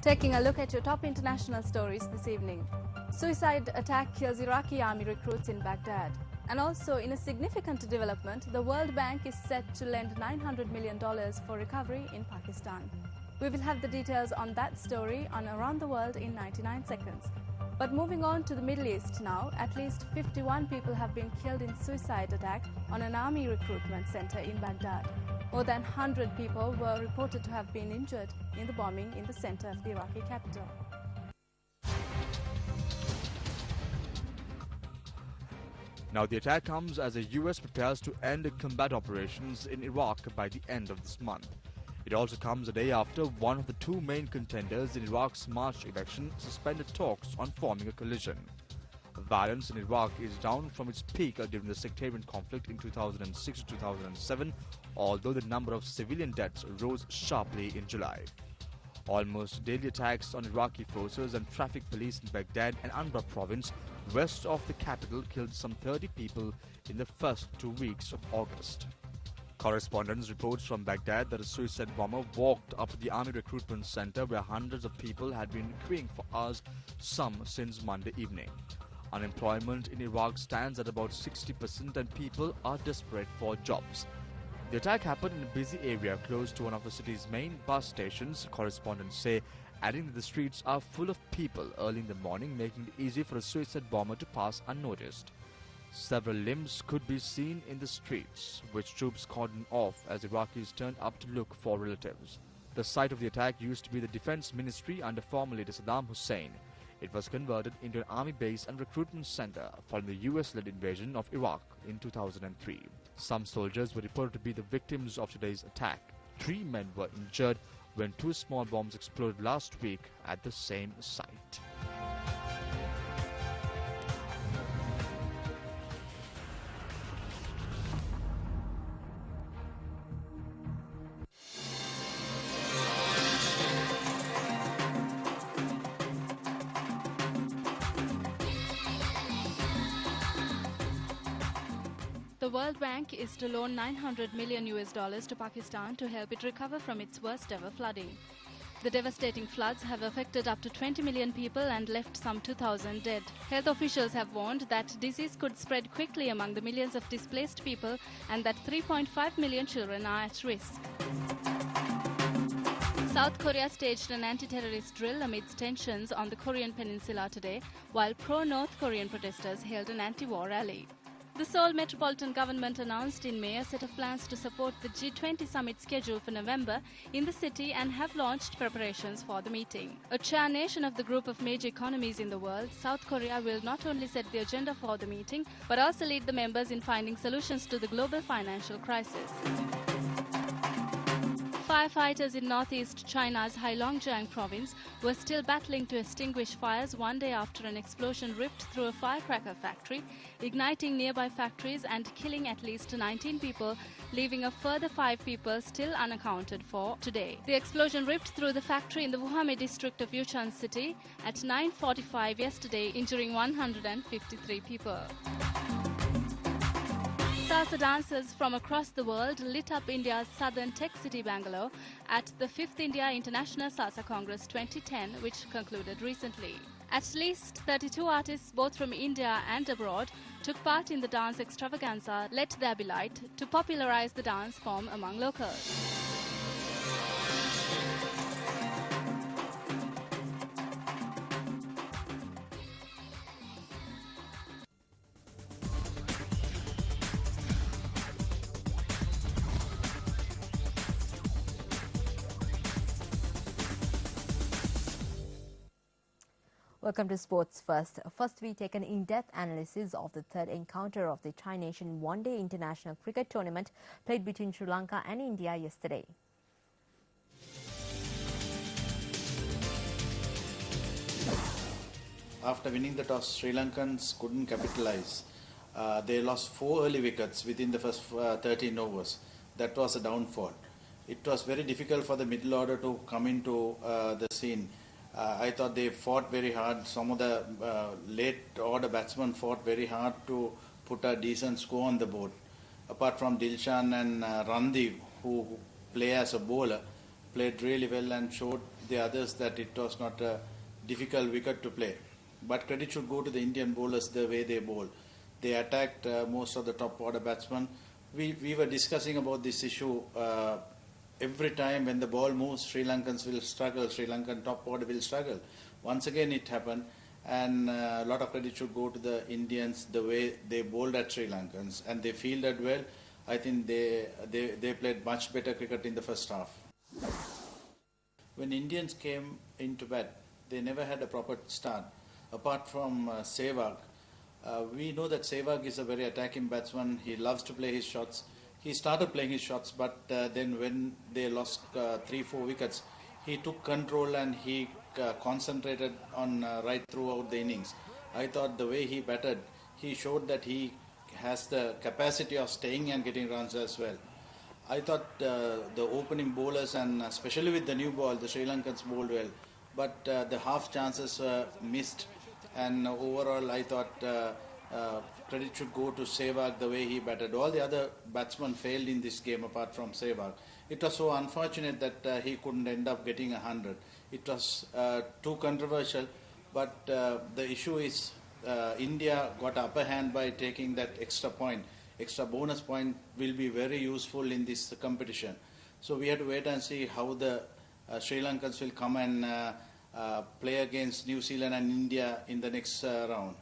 Taking a look at your top international stories this evening. Suicide attack kills Iraqi army recruits in Baghdad. And also, in a significant development, the World Bank is set to lend $900 million for recovery in Pakistan. We will have the details on that story on Around the World in 99 seconds. But moving on to the Middle East now, at least 51 people have been killed in suicide attack on an army recruitment center in Baghdad. More than 100 people were reported to have been injured in the bombing in the center of the Iraqi capital. Now, the attack comes as the US prepares to end combat operations in Iraq by the end of this month. It also comes a day after one of the two main contenders in Iraq's March election suspended talks on forming a coalition. Violence in Iraq is down from its peak during the sectarian conflict in 2006 to 2007, although the number of civilian deaths rose sharply in July. Almost daily attacks on Iraqi forces and traffic police in Baghdad and Anbar province, west of the capital, killed some 30 people in the first 2 weeks of August. Correspondents reports from Baghdad that a suicide bomber walked up to the army recruitment center where hundreds of people had been queuing for hours, some since Monday evening. Unemployment in Iraq stands at about 60% and people are desperate for jobs. The attack happened in a busy area close to one of the city's main bus stations, correspondents say, adding that the streets are full of people early in the morning, making it easy for a suicide bomber to pass unnoticed. Several limbs could be seen in the streets, which troops cordoned off as Iraqis turned up to look for relatives. The site of the attack used to be the defense ministry under former leader Saddam Hussein. It was converted into an army base and recruitment center following the US-led invasion of Iraq in 2003. Some soldiers were reported to be the victims of today's attack. 3 men were injured when 2 small bombs exploded last week at the same site. The World Bank is to loan $900 million to Pakistan to help it recover from its worst ever flooding. The devastating floods have affected up to 20 million people and left some 2,000 dead. Health officials have warned that disease could spread quickly among the millions of displaced people and that 3.5 million children are at risk. South Korea staged an anti-terrorist drill amidst tensions on the Korean peninsula today, while pro-North Korean protesters held an anti-war rally. The Seoul metropolitan government announced in May a set of plans to support the G20 summit scheduled for November in the city and have launched preparations for the meeting. A chair nation of the group of major economies in the world, South Korea will not only set the agenda for the meeting, but also lead the members in finding solutions to the global financial crisis. Firefighters in northeast China's Heilongjiang province were still battling to extinguish fires one day after an explosion ripped through a firecracker factory, igniting nearby factories and killing at least 19 people, leaving a further 5 people still unaccounted for today. The explosion ripped through the factory in the Wuhame district of Yushan City at 9:45 yesterday, injuring 153 people. Salsa dancers from across the world lit up India's southern tech city Bangalore at the 5th India International Salsa Congress 2010, which concluded recently. At least 32 artists, both from India and abroad, took part in the dance extravaganza Let There Be Light to popularize the dance form among locals. Welcome to Sports First. First, we take an in-depth analysis of the third encounter of the Tri-Nation One-Day International Cricket Tournament played between Sri Lanka and India yesterday. After winning the toss, Sri Lankans couldn't capitalize. They lost 4 early wickets within the first 13 overs. That was a downfall. It was very difficult for the middle order to come into the scene. I thought they fought very hard. Some of the late order batsmen fought very hard to put a decent score on the board. Apart from Dilshan and Randi, who play as a bowler, played really well and showed the others that it was not a difficult wicket to play. But credit should go to the Indian bowlers, the way they bowl. They attacked most of the top order batsmen. We were discussing about this issue. Every time when the ball moves, Sri Lankans will struggle, Sri Lankan top order will struggle. Once again it happened, and a lot of credit should go to the Indians, the way they bowled at Sri Lankans, and they fielded well. I think they played much better cricket in the first half. When Indians came into bat, they never had a proper start. Apart from Sehwag, we know that Sehwag is a very attacking batsman. He loves to play his shots. He started playing his shots, but then when they lost 3-4 wickets, he took control and he concentrated on right throughout the innings. I thought the way he batted, he showed that he has the capacity of staying and getting runs as well. I thought the opening bowlers, and especially with the new ball, the Sri Lankans bowled well, but the half chances were missed, and overall I thought credit should go to Sehwag, the way he batted. All the other batsmen failed in this game apart from Sehwag. It was so unfortunate that he couldn't end up getting 100. It was too controversial, but the issue is India got upper hand by taking that extra point. Extra bonus point will be very useful in this competition. So we have to wait and see how the Sri Lankans will come and play against New Zealand and India in the next round.